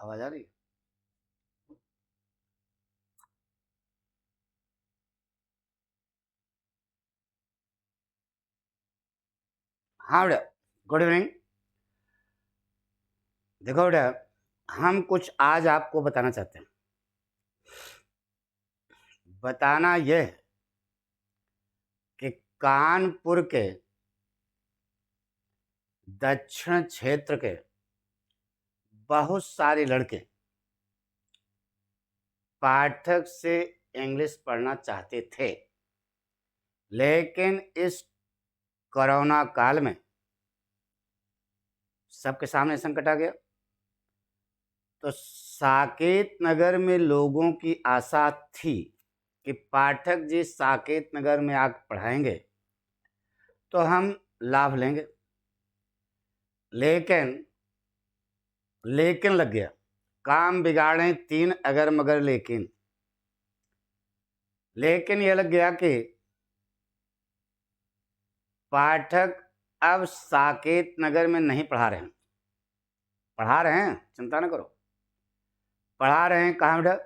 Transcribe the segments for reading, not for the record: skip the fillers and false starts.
आवाज आ रही है? हाँ बेटा, गुड इवनिंग। देखो बेटा, हम कुछ आज आपको बताना चाहते हैं। बताना यह है कि कानपुर के दक्षिण क्षेत्र के बहुत सारे लड़के पाठक से इंग्लिश पढ़ना चाहते थे, लेकिन इस कोरोना काल में सबके सामने संकट आ गया। तो साकेत नगर में लोगों की आशा थी कि पाठक जी साकेत नगर में आकर पढ़ाएंगे तो हम लाभ लेंगे, लेकिन लग गया। काम बिगाड़े तीन अगर मगर लेकिन यह लग गया कि पाठक अब साकेत नगर में नहीं पढ़ा रहे हैं। पढ़ा रहे हैं, चिंता न करो, पढ़ा रहे हैं। कहाँ बेटा?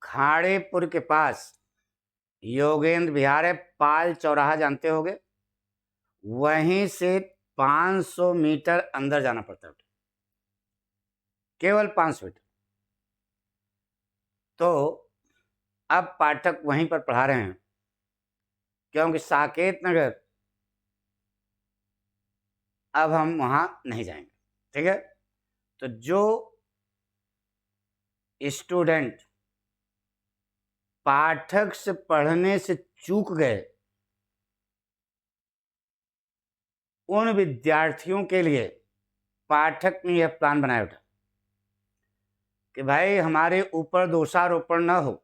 खाड़ेपुर के पास योगेंद्र विहार है, पाल चौराहा जानते होगे, वहीं से 500 मीटर अंदर जाना पड़ता है, केवल 500 मीटर। तो अब पाठक वहीं पर पढ़ा रहे हैं, क्योंकि साकेत नगर अब हम वहां नहीं जाएंगे। ठीक है? तो जो स्टूडेंट पाठक से पढ़ने से चूक गए, उन विद्यार्थियों के लिए पाठक ने यह प्लान बनाया था कि भाई हमारे ऊपर दोषारोपण न हो,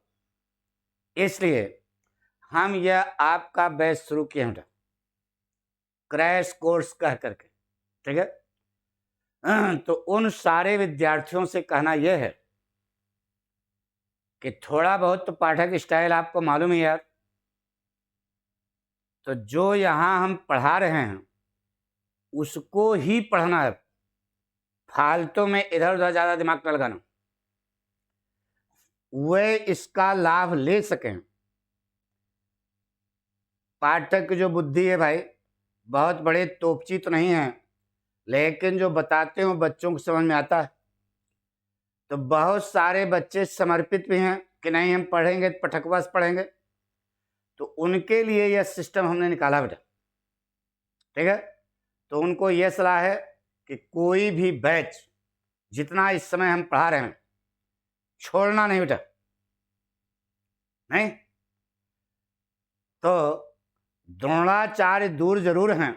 इसलिए हम यह आपका बैच शुरू किए हैं, क्रैश कोर्स कह करके। ठीक है? तो उन सारे विद्यार्थियों से कहना यह है कि थोड़ा बहुत तो पाठक स्टाइल आपको मालूम ही यार। तो जो यहाँ हम पढ़ा रहे हैं उसको ही पढ़ना है, फालतू में इधर उधर ज़्यादा दिमाग न लगाना। वे इसका लाभ ले सकें। पाठक की जो बुद्धि है भाई, बहुत बड़े तोपची तो नहीं है, लेकिन जो बताते हैं बच्चों को समझ में आता है। तो बहुत सारे बच्चे समर्पित भी हैं कि नहीं हम पढ़ेंगे, पठकवास पढ़ेंगे, तो उनके लिए यह सिस्टम हमने निकाला बेटा। ठीक है? तो उनको यह सलाह है कि कोई भी बैच जितना इस समय हम पढ़ा रहे हैं छोड़ना नहीं बेटा। नहीं तो द्रोणाचार्य दूर जरूर हैं,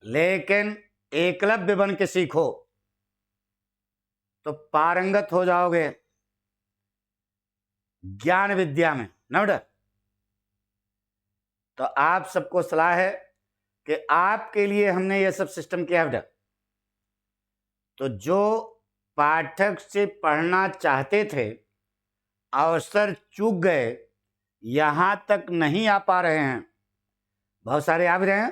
लेकिन एकलव्य बन के सीखो तो पारंगत हो जाओगे ज्ञान विद्या में, ना बेटा? तो आप सबको सलाह है कि आपके लिए हमने यह सब सिस्टम किया बेटा। तो जो पाठक से पढ़ना चाहते थे, अवसर चूक गए, यहां तक नहीं आ पा रहे हैं, बहुत सारे आ भी रहे हैं,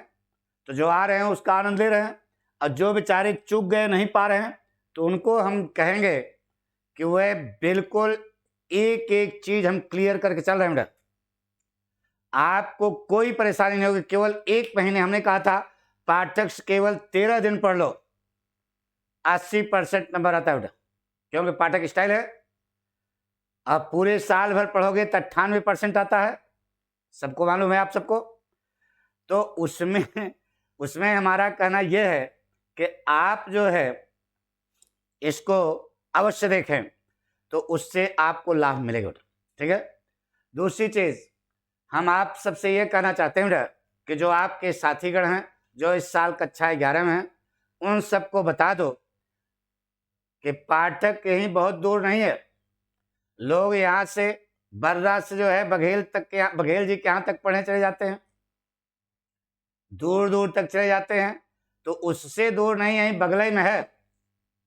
तो जो आ रहे हैं उसका आनंद ले रहे हैं, और जो बेचारे चूक गए नहीं पा रहे हैं, तो उनको हम कहेंगे कि वह बिल्कुल एक एक चीज हम क्लियर करके चल रहे हैं बेटा। आपको कोई परेशानी नहीं होगी। केवल 1 महीने, हमने कहा था पाठक से केवल 13 दिन पढ़ लो, 80% नंबर आता है बेटा, क्योंकि पाठक स्टाइल है। अब पूरे साल भर पढ़ोगे तो 98% आता है, सबको मालूम है, आप सबको। तो उसमें हमारा कहना यह है कि आप जो है इसको अवश्य देखें, तो उससे आपको लाभ मिलेगा। ठीक है? दूसरी चीज हम आप सबसे यह कहना चाहते हैं कि जो आपके साथीगण हैं जो इस साल कक्षा 11 में हैं, उन सबको बता दो कि पाठक कहीं बहुत दूर नहीं है। लोग यहाँ से बर्रा से जो है बघेल तक के, बघेल जी के यहाँ तक पढ़ने चले जाते हैं, दूर दूर तक चले जाते हैं। तो उससे दूर नहीं, यहीं बगल में है।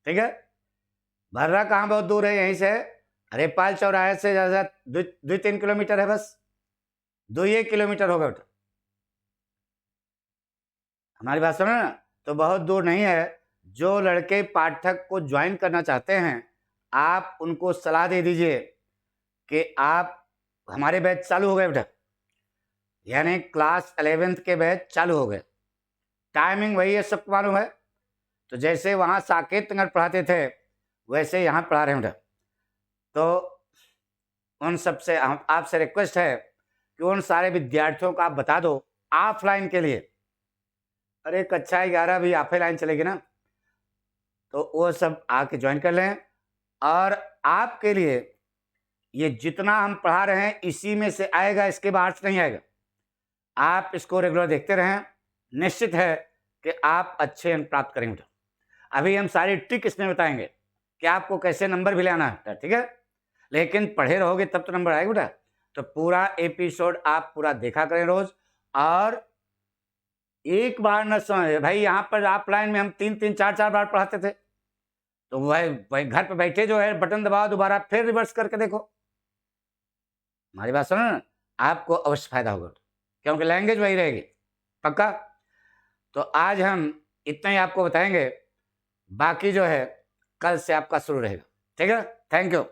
ठीक है? बर्रा कहाँ बहुत दूर है, यहीं से है। अरे पाल चौराहे से ज्यादा 2-3 किलोमीटर है, बस 2-1 किलोमीटर होगा बेटा। हमारी बात समझ ना? तो बहुत दूर नहीं है, जो लड़के पाठक को ज्वाइन करना चाहते हैं, आप उनको सलाह दे दीजिए कि आप हमारे बैच चालू हो गए बेटा, यानी क्लास 11th के बैच चालू हो गए। टाइमिंग वही है, सबको मालूम है। तो जैसे वहाँ साकेत नगर पढ़ाते थे वैसे यहाँ पढ़ा रहे हैं बेटा। तो उन सबसे आपसे रिक्वेस्ट है कि उन सारे विद्यार्थियों को आप बता दो ऑफलाइन के लिए। अरे कक्षा 11 भी ऑफलाइन चलेगी ना, तो वो सब आके ज्वाइन कर लें। और आपके लिए ये जितना हम पढ़ा रहे हैं इसी में से आएगा, इसके बाहर से नहीं आएगा। आप इसको रेगुलर देखते रहें, निश्चित है कि आप अच्छे अंक प्राप्त करेंगे। अभी हम सारी ट्रिक इसमें बताएंगे कि आपको कैसे नंबर भी लाना है, ठीक है। लेकिन पढ़े रहोगे तब तो नंबर आएगा बेटा। तो पूरा एपिसोड आप पूरा देखा करें रोज। और एक बार न समझे भाई, यहाँ पर ऑफलाइन में हम 3-3 4-4 बार पढ़ाते थे, तो वही घर पे बैठे जो है बटन दबाओ, दोबारा फिर रिवर्स करके देखो। हमारी बात सुनो ना, आपको अवश्य फायदा होगा, क्योंकि लैंग्वेज वही रहेगी। पक्का? तो आज हम इतना ही आपको बताएंगे, बाकी जो है कल से आपका शुरू रहेगा, ठीक है। Thank you.